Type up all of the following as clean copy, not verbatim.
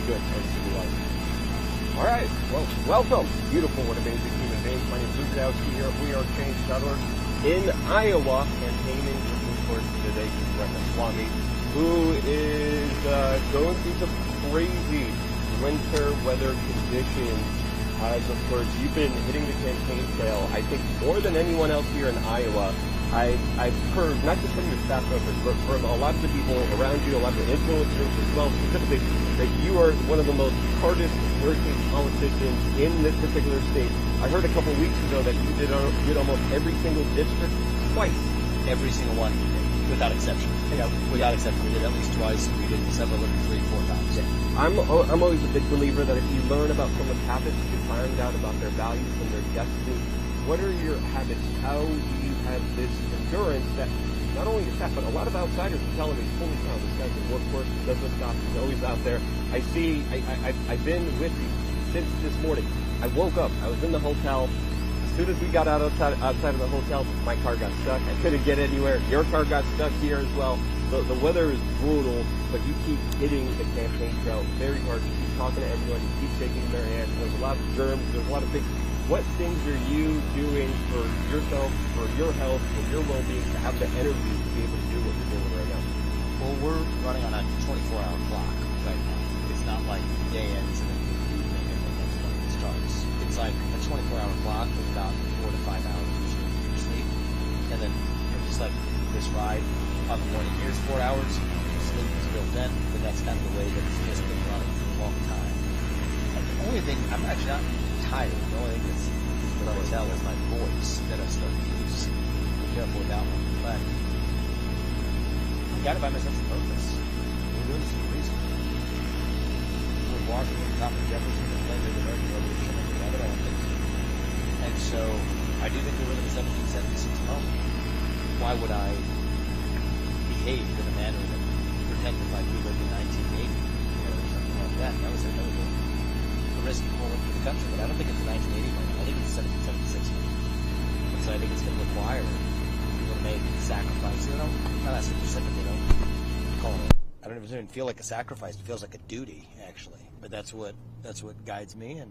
good tends to be like. All right, well, welcome, beautiful and amazing human beings. My name is Rudkowski here. We are Change.org in Iowa, campaigning with, of course, today is Ramaswamy, who is going through some crazy winter weather conditions. As, of course, you've been hitting the campaign trail, I think, more than anyone else here in Iowa. I've heard, not just from your staff members, but from a lot of the people around you, a lot of the influencers as well, specifically, that you are one of the most hardest working politicians in this particular state. I heard a couple weeks ago that you did almost every single district twice. Every single one, without exception. Yeah, without exception. We did at least twice. We did several of them 3-4 times. Yeah. I'm always a big believer that if you learn about someone's habits, you find out about their values and their destiny. What are your habits? How do you have this endurance that not only your staff, but a lot of outsiders are telling me, holy cow, this guy's a workhorse, doesn't stop, he's always out there. I've been with you since this morning. I woke up, I was in the hotel. As soon as we got outside of the hotel, my car got stuck. I couldn't get anywhere. Your car got stuck here as well. The weather is brutal, but you keep hitting the campaign trail very hard. You keep talking to everyone. You keep shaking their hand. There's a lot of germs. There's a lot of things. What things are you doing for yourself, for your health, for your well-being, to have the energy to be able to do what you're doing right now? Well, we're running on a 24-hour clock right now. It's not like the day ends and then the evening and the next one starts. It's like a 24-hour clock with about 4 to 5 hours usually for sleep. And then just like this ride on the morning, here's 4 hours, sleep is built in, but that's kind of the way that it's just been running for a long time. And the only thing, I'm actually not tired. The only thing that's what I always tell is my voice that I start to lose. Be careful with that one. But I got to find my sense of purpose. We're doing this for a reason. We're Washington, top of Jefferson, and later the American Revolution, and we have it all. And so I do think we live in the 1776 moment. Why would I behave in a manner that pretended like we lived in 1980? Or something like that. That was a risk pulling for the country, but I don't think it's a 1980 moment. I think it's a 1776 moment. And so I think it's going to require people to make sacrifices. Not asking for sympathy, call it. I don't even feel like a sacrifice. It feels like a duty, actually. But that's what guides me, and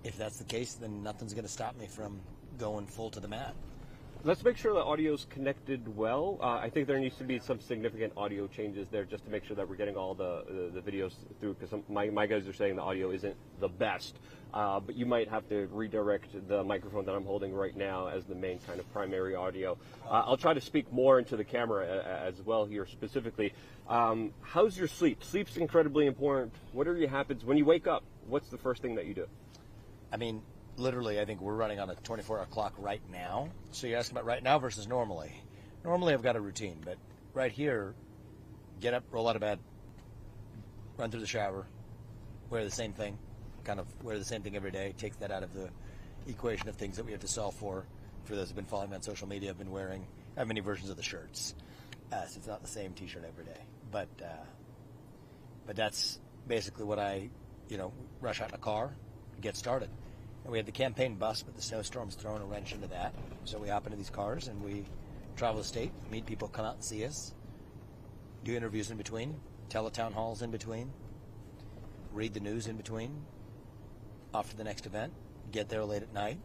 if that's the case, then nothing's going to stop me from going full to the mat. Let's make sure the audio's connected well. I think there needs to be some significant audio changes there just to make sure that we're getting all the videos through, because my guys are saying the audio isn't the best. But you might have to redirect the microphone that I'm holding right now as the main kind of primary audio. I'll try to speak more into the camera as well here specifically. How's your sleep? Sleep's incredibly important. What are your habits? When you wake up, what's the first thing that you do? I mean, literally, I think we're running on a 24-hour clock right now. So you're asking about right now versus normally. Normally, I've got a routine, but right here, get up, roll out of bed, run through the shower, wear the same thing every day. Take that out of the equation of things that we have to solve for. For those who've been following me on social media, I've been wearing, I have many versions of the shirts. So it's not the same t-shirt every day. But that's basically what I, rush out in a car, get started. And we had the campaign bus, but the snowstorm's thrown a wrench into that. So we hop into these cars and we travel the state, meet people, come out and see us, do interviews in between, teletown halls in between, read the news in between, off to the next event, get there late at night,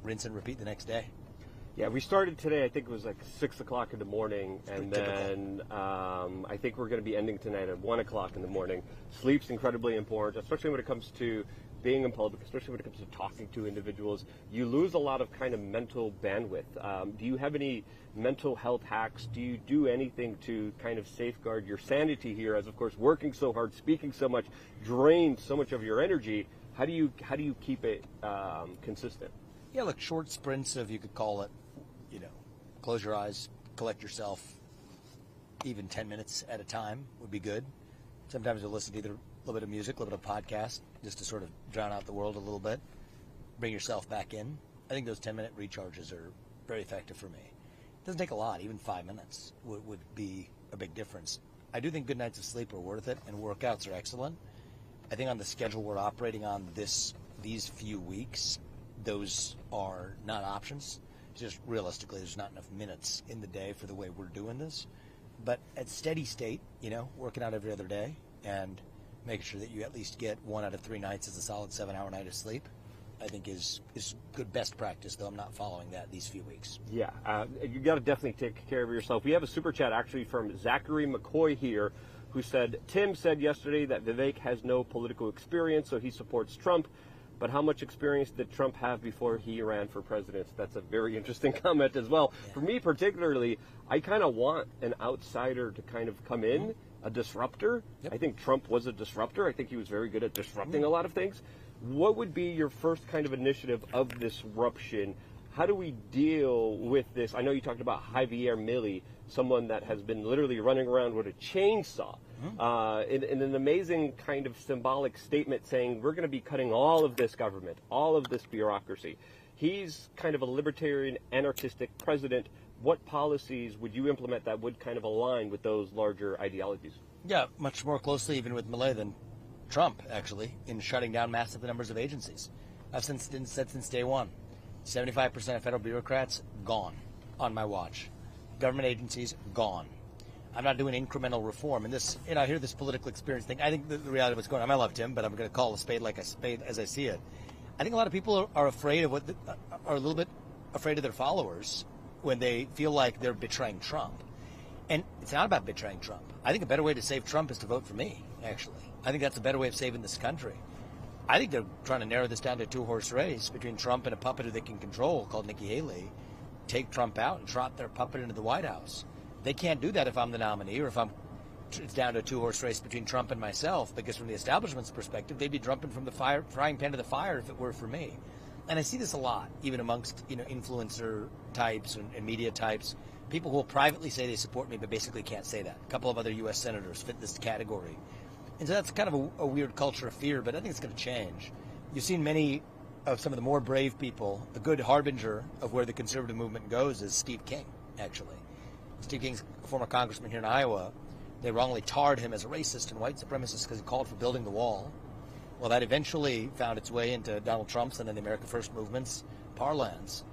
rinse and repeat the next day. Yeah, we started today, I think it was like 6 o'clock in the morning, and then I think we're going to be ending tonight at 1 o'clock in the morning. Sleep's incredibly important, especially when it comes to being in public, especially when it comes to talking to individuals. You lose a lot of kind of mental bandwidth. Do you have any mental health hacks? Do you do anything to kind of safeguard your sanity here, as of course working so hard, speaking so much, drains so much of your energy? How do you keep it consistent? Yeah, look, short sprints of, you could call it, close your eyes, collect yourself, even 10 minutes at a time would be good. Sometimes you'll listen to either a little bit of music, a little bit of podcast, just to sort of drown out the world a little bit, bring yourself back in. I think those 10-minute recharges are very effective for me. It doesn't take a lot, even 5 minutes would be a big difference. I do think good nights of sleep are worth it, and workouts are excellent. I think on the schedule we're operating on these few weeks, those are not options. Just realistically, there's not enough minutes in the day for the way we're doing this. But at steady state, working out every other day and making sure that you at least get 1 out of 3 nights as a solid 7-hour night of sleep, I think is good best practice, though I'm not following that these few weeks. Yeah, you got to definitely take care of yourself. We have a super chat actually from Zachary McCoy here, who said, Tim said yesterday that Vivek has no political experience, so he supports Trump. But how much experience did Trump have before he ran for president? That's a very interesting comment as well. Yeah. For me particularly, I kind of want an outsider to kind of come in, a disruptor. Yep. I think Trump was a disruptor. I think he was very good at disrupting a lot of things. What would be your first kind of initiative of disruption? How do we deal with this? I know you talked about Javier Milei, someone that has been literally running around with a chainsaw. In an amazing kind of symbolic statement saying we're going to be cutting all of this government, all of this bureaucracy. He's kind of a libertarian, anarchistic president. What policies would you implement that would kind of align with those larger ideologies? Yeah, much more closely even with Milei than Trump, actually, in shutting down massive numbers of agencies. I've said since day one, 75% of federal bureaucrats gone on my watch. Government agencies gone. I'm not doing incremental reform. And this, I hear this political experience thing. I think the reality of what's going on, I love Tim, but I'm going to call a spade like a spade as I see it. I think a lot of people are afraid of are a little bit afraid of their followers when they feel like they're betraying Trump. And it's not about betraying Trump. I think a better way to save Trump is to vote for me, actually. I think that's a better way of saving this country. I think they're trying to narrow this down to a 2-horse race between Trump and a puppet who they can control called Nikki Haley. Take Trump out and trot their puppet into the White House. They can't do that if I'm the nominee or if it's down to a 2-horse race between Trump and myself, because from the establishment's perspective, they'd be jumping from the frying pan to the fire if it were for me. And I see this a lot, even amongst influencer types and media types, people who will privately say they support me but basically can't say that. A couple of other U.S. senators fit this category. And so that's kind of a weird culture of fear, but I think it's going to change. You've seen many of some of the more brave people. A good harbinger of where the conservative movement goes is Steve King, actually. Steve King's a former congressman here in Iowa. They wrongly tarred him as a racist and white supremacist because he called for building the wall. Well, that eventually found its way into Donald Trump's and then the America First movement's parlance.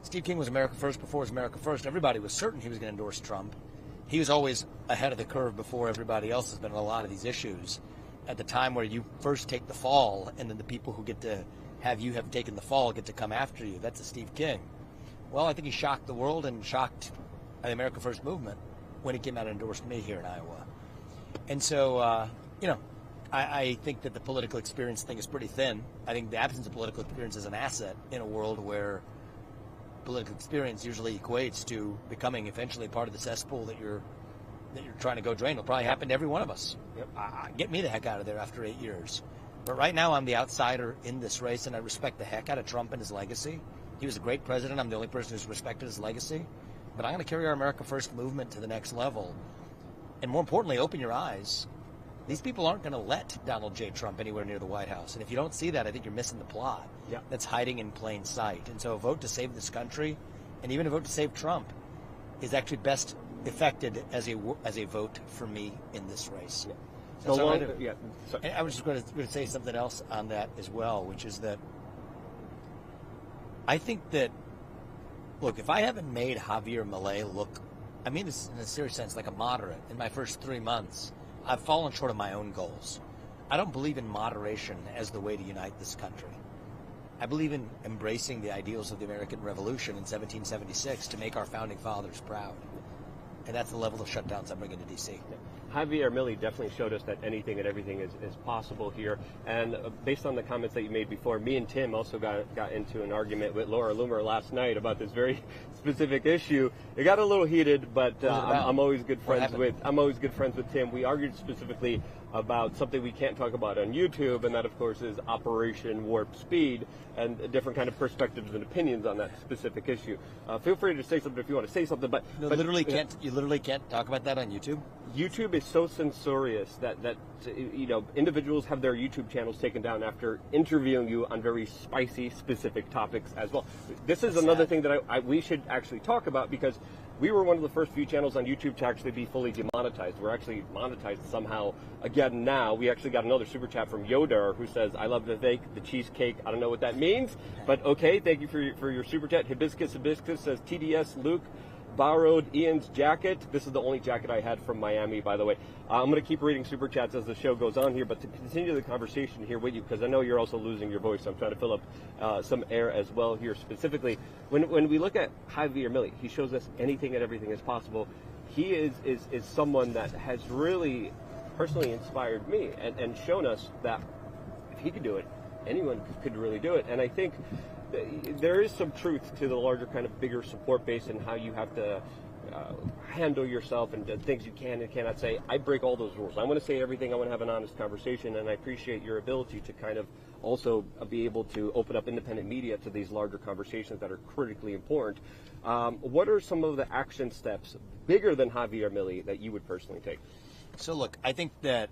Steve King was America First before it was America First. Everybody was certain he was going to endorse Trump. He was always ahead of the curve before everybody else has been on a lot of these issues. At the time where you first take the fall and then the people who get to have you have taken the fall get to come after you. That's a Steve King. Well, I think he shocked the world and shocked the America First movement when he came out and endorsed me here in Iowa. And so, I think that the political experience thing is pretty thin. I think the absence of political experience is an asset in a world where political experience usually equates to becoming eventually part of the cesspool that you're trying to go drain. It'll probably happen to every one of us. Yep. Get me the heck out of there after 8 years. But right now I'm the outsider in this race, and I respect the heck out of Trump and his legacy. He was a great president. I'm the only person who's respected his legacy. But I'm going to carry our America First movement to the next level. And more importantly, open your eyes. These people aren't going to let Donald J. Trump anywhere near the White House. And if you don't see that, I think you're missing the plot. Yeah. That's hiding in plain sight. And so a vote to save this country, and even a vote to save Trump, is actually best effected as a vote for me in this race. Yeah. And I was just going to say something else on that as well, which is that I think that, look, if I haven't made Javier Milei look, I mean this in a serious sense, like a moderate in my first 3 months, I've fallen short of my own goals. I don't believe in moderation as the way to unite this country. I believe in embracing the ideals of the American Revolution in 1776 to make our founding fathers proud. And that's the level of shutdowns I'm bringing to D.C. Javier Milei definitely showed us that anything and everything is possible here. And based on the comments that you made before, me and Tim also got into an argument with Laura Loomer last night about this very specific issue. It got a little heated, but I'm always good friends with Tim. We argued specifically about something we can't talk about on YouTube, and that, of course, is Operation Warp Speed and different kind of perspectives and opinions on that specific issue. Feel free to say something if you want to say something, but you literally can't talk about that on YouTube. YouTube is so censorious that individuals have their YouTube channels taken down after interviewing you on very spicy, specific topics as well. This is another thing that we should actually talk about, because we were one of the first few channels on YouTube to actually be fully demonetized. We're actually monetized somehow again now. We actually got another super chat from Yodar who says, "I love Vivek, the cheesecake." I don't know what that means, but okay, thank you for your super chat. Hibiscus says, "TDS, Luke, borrowed Ian's jacket. This is the only jacket I had from Miami, by the way. I'm going to keep reading super chats as the show goes on here, but to continue the conversation here with you, because I know you're also losing your voice, so I'm trying to fill up some air as well here specifically. When we look at Javier Milei, he shows us anything and everything is possible. He is someone that has really personally inspired me and shown us that if he could do it, anyone could really do it. And I think there is some truth to the larger kind of bigger support base and how you have to handle yourself and the things you can and cannot say. I break all those rules. I want to say everything. I want to have an honest conversation, and I appreciate your ability to kind of also be able to open up independent media to these larger conversations that are critically important. What are some of the action steps bigger than Javier Milei that you would personally take? So look, I think that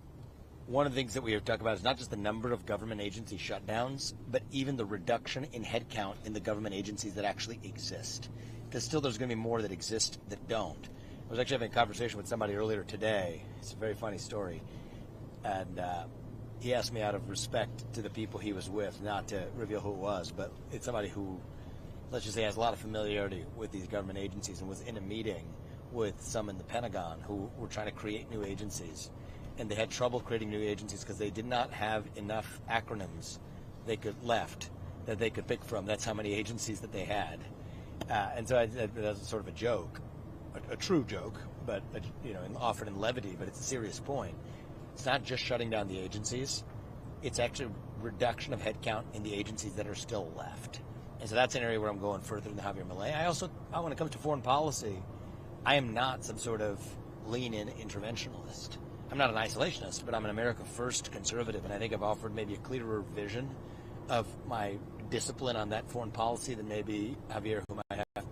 one of the things that we have talked about is not just the number of government agency shutdowns, but even the reduction in headcount in the government agencies that actually exist. Because still there's going to be more that exist that don't. I was actually having a conversation with somebody earlier today. It's a very funny story. And he asked me out of respect to the people he was with, not to reveal who it was, but it's somebody who, let's just say, has a lot of familiarity with these government agencies and was in a meeting with some in the Pentagon who were trying to create new agencies. And they had trouble creating new agencies because they did not have enough acronyms they could left that they could pick from. That's how many agencies that they had. And so that was sort of a joke, a true joke, but offered in levity. But it's a serious point. It's not just shutting down the agencies; it's actually reduction of headcount in the agencies that are still left. And so that's an area where I'm going further than Javier Milei. When it comes to foreign policy, I am not some sort of lean-in interventionalist. I'm not an isolationist, but I'm an America First conservative, and I think I've offered maybe a clearer vision of my discipline on that foreign policy than maybe Javier, who might have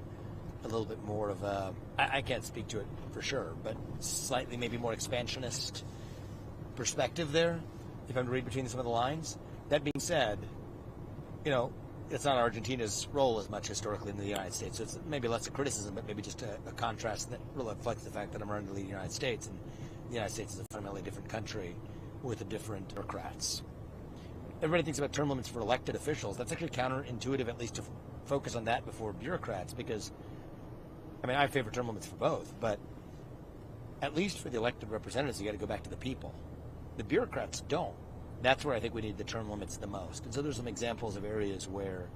a little bit more of a, I can't speak to it for sure, but slightly maybe more expansionist perspective there, if I'm to read between some of the lines. That being said, it's not Argentina's role as much historically in the United States, so it's maybe less a criticism, but maybe just a contrast that reflects the fact that I'm running to lead the United States, and the United States is a fundamentally different country with different bureaucrats. Everybody thinks about term limits for elected officials. That's actually counterintuitive, at least to focus on that before bureaucrats, because, I favor term limits for both, but at least for the elected representatives, you got to go back to the people. The bureaucrats don't. That's where I think we need the term limits the most. And so there's some examples of areas where,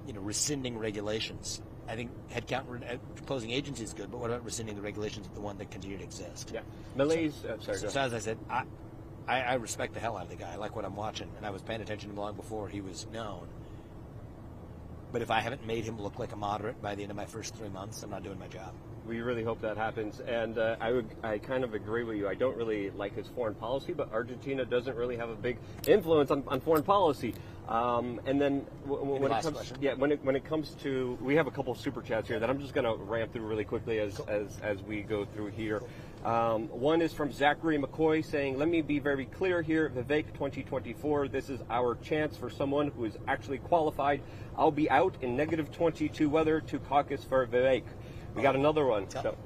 rescinding regulations. I think headcount closing agencies is good, but what about rescinding the regulations of the one that continue to exist? Yeah. Milei's, so as I said, I respect the hell out of the guy. I like what I'm watching, and I was paying attention to him long before he was known. But if I haven't made him look like a moderate by the end of my first 3 months, I'm not doing my job. We really hope that happens, and I kind of agree with you. I don't really like his foreign policy, but Argentina doesn't really have a big influence on foreign policy. And then when it comes to, we have a couple of super chats here that I'm just going to ramp through really quickly as we go through here. One is from Zachary McCoy saying, "Let me be very clear here, Vivek 2024. This is our chance for someone who is actually qualified. I'll be out in negative 22 weather to caucus for Vivek." We got another one. So.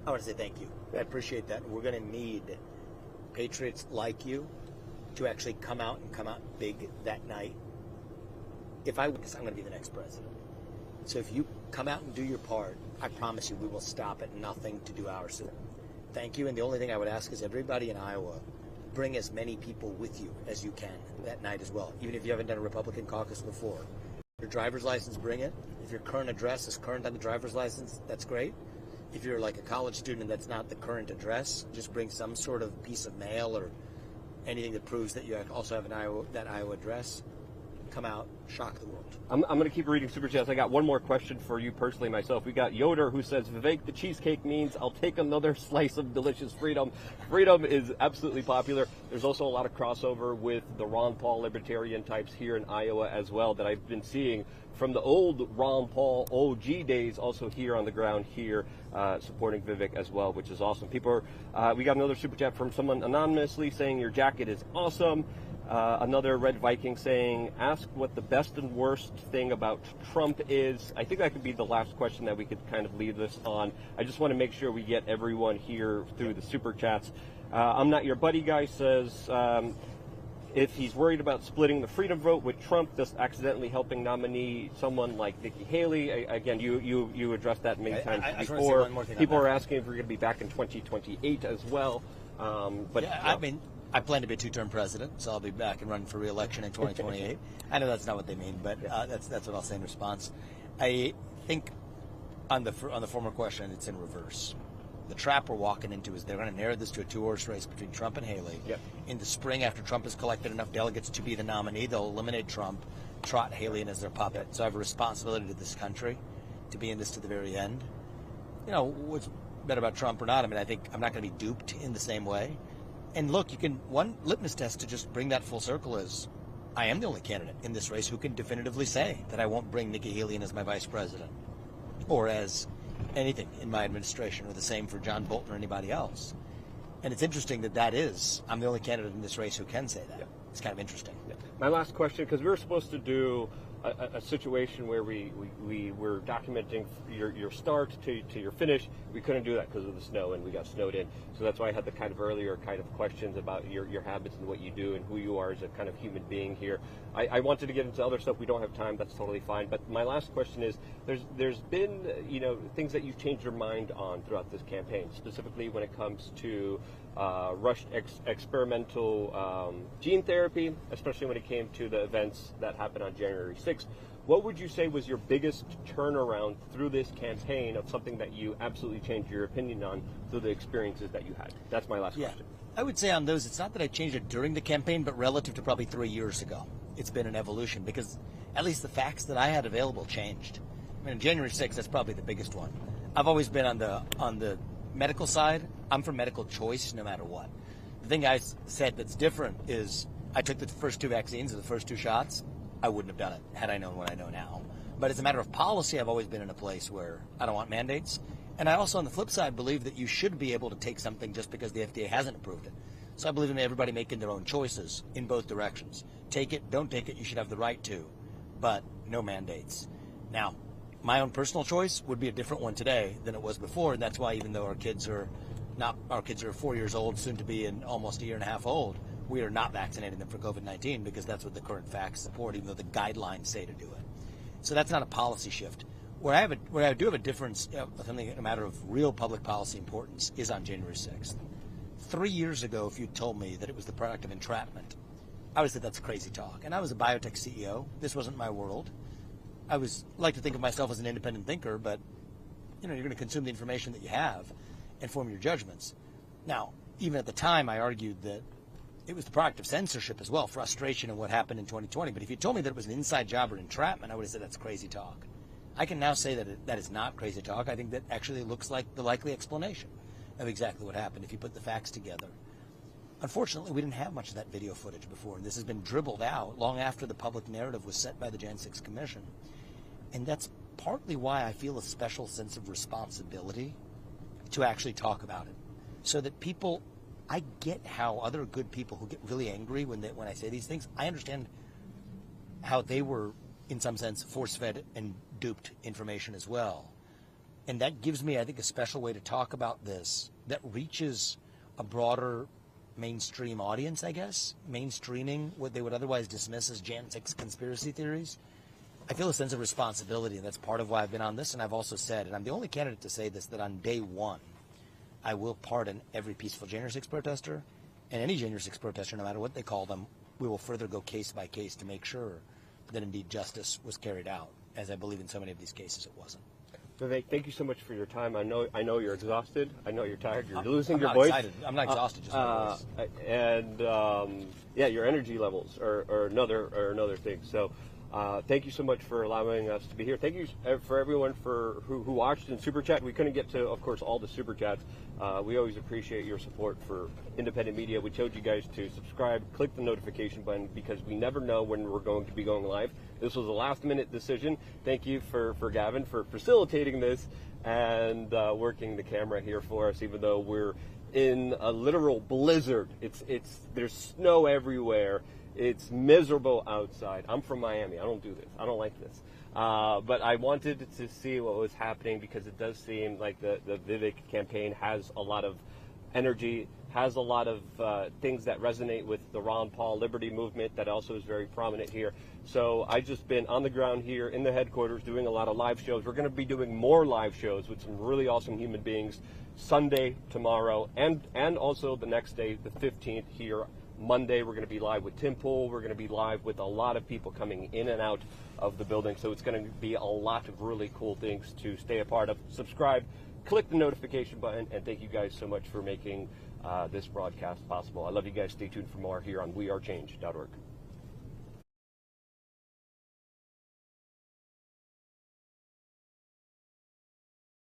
I want to say thank you. I appreciate that. We're going to need patriots like you to actually come out big that night. If I win, I'm going to be the next president. So if you come out and do your part, I promise you we will stop at nothing to do ours. Thank you. And the only thing I would ask is everybody in Iowa, bring as many people with you as you can that night as well. Even if you haven't done a Republican caucus before. Your driver's license, bring it. If your current address is current on the driver's license, that's great. If you're like a college student and that's not the current address, just bring some sort of piece of mail or anything that proves that you also have that Iowa address. Come out, shock the world. I'm going to keep reading super chats. I got one more question for you personally myself. We got Yoder who says, "Vivek, the cheesecake means I'll take another slice of delicious freedom." Freedom is absolutely popular. There's also a lot of crossover with the Ron Paul libertarian types here in Iowa as well that I've been seeing from the old Ron Paul OG days, also here on the ground here, supporting Vivek as well, which is awesome. People are, we got another super chat from someone anonymously saying, "Your jacket is awesome." Another Red Viking saying, "Ask what the best and worst thing about Trump is." I think that could be the last question that we could kind of leave this on. I just want to make sure we get everyone here through the super chats. "I'm not your buddy guy" says, if he's worried about splitting the freedom vote with Trump, just accidentally helping nominee someone like Nikki Haley. Again, you addressed that many times before. People are asking if we're going to be back in 2028 as well. But yeah, I mean, I plan to be a two-term president, so I'll be back and running for re-election in 2028. I know that's not what they mean, but that's what I'll say in response. I think on the former question, it's in reverse. The trap we're walking into is they're going to narrow this to a two-horse race between Trump and Haley. Yep. In the spring, after Trump has collected enough delegates to be the nominee, they'll eliminate Trump, trot Haley in as their puppet. So I have a responsibility to this country to be in this to the very end. You know, what's better about Trump or not? I mean, I think I'm not going to be duped in the same way. And look, one litmus test to just bring that full circle is I am the only candidate in this race who can definitively say that I won't bring Nikki Haley in as my vice president or as anything in my administration, or the same for John Bolton or anybody else. And it's interesting that I'm the only candidate in this race who can say that. Yeah. It's kind of interesting. Yeah. My last question, because we were supposed to do a situation where we were documenting your start to your finish. We couldn't do that because of the snow, and we got snowed in. So that's why I had the kind of earlier kind of questions about your habits and what you do and who you are as a kind of human being here. I wanted to get into other stuff. We don't have time. That's totally fine. But my last question is, there's been things that you've changed your mind on throughout this campaign, specifically when it comes to rushed experimental gene therapy, especially when it came to the events that happened on January 6th. What would you say was your biggest turnaround through this campaign of something that you absolutely changed your opinion on through the experiences that you had? That's my last question. I would say on those, it's not that I changed it during the campaign, but relative to probably 3 years ago, it's been an evolution because at least the facts that I had available changed. I mean, January 6th, that's probably the biggest one. I've always been on the medical side. I'm for medical choice no matter what. The thing I said that's different is I took the first 2 vaccines or the first 2 shots. I wouldn't have done it had I known what I know now. But as a matter of policy, I've always been in a place where I don't want mandates. And I also, on the flip side, believe that you should be able to take something just because the FDA hasn't approved it. So I believe in everybody making their own choices in both directions. Take it, don't take it, you should have the right to, but no mandates. Now, my own personal choice would be a different one today than it was before, and that's why even though our kids are 4 years old, soon to be in almost a year and a half old, we are not vaccinating them for COVID-19 because that's what the current facts support, even though the guidelines say to do it. So that's not a policy shift. Where I do have a difference, something a matter of real public policy importance, is on January 6th. 3 years ago, if you told me that it was the product of entrapment, I would have said that's crazy talk. And I was a biotech CEO. This wasn't my world. I like to think of myself as an independent thinker, but you're going to consume the information that you have and form your judgments. Now, even at the time, I argued that it was the product of censorship as well, frustration and what happened in 2020. But if you told me that it was an inside job or entrapment, I would have said that's crazy talk. I can now say that that is not crazy talk. I think that actually looks like the likely explanation of exactly what happened if you put the facts together. Unfortunately, we didn't have much of that video footage before, and this has been dribbled out long after the public narrative was set by the Jan 6 Commission. And that's partly why I feel a special sense of responsibility to actually talk about it, so that people, I get how other good people who get really angry when I say these things, I understand how they were, in some sense, force-fed and duped information as well. And that gives me, I think, a special way to talk about this that reaches a broader mainstream audience, I guess, mainstreaming what they would otherwise dismiss as Jan 6 conspiracy theories. I feel a sense of responsibility, and that's part of why I've been on this. And I've also said, and I'm the only candidate to say this, that on day one, I will pardon every peaceful January 6 protester, and any January 6 protester, no matter what they call them. We will further go case by case to make sure that indeed justice was carried out, as I believe in so many of these cases it wasn't. Vivek, thank you so much for your time. I know you're exhausted. I know you're tired. You're losing I'm your not voice. Excited. I'm not exhausted, just my voice. And your energy levels are another thing. So thank you so much for allowing us to be here. Thank you for everyone who watched in Super Chat. We couldn't get to, of course, all the Super Chats. We always appreciate your support for independent media. We told you guys to subscribe, click the notification button, because we never know when we're going to be going live. This was a last-minute decision. Thank you for Gavin for facilitating this and working the camera here for us, even though we're in a literal blizzard. There's snow everywhere. It's miserable outside. I'm from Miami. I don't do this. I don't like this. But I wanted to see what was happening, because it does seem like the Vivek campaign has a lot of energy. has a lot of things that resonate with the Ron Paul Liberty movement that also is very prominent here. So I've just been on the ground here in the headquarters doing a lot of live shows. We're going to be doing more live shows with some really awesome human beings Sunday, tomorrow, and also the next day, the 15th here. Monday, we're going to be live with Tim Pool. We're going to be live with a lot of people coming in and out of the building. So it's going to be a lot of really cool things to stay a part of. Subscribe, click the notification button, and thank you guys so much for making this broadcast possible. I love you guys. Stay tuned for more here on wearechange.org.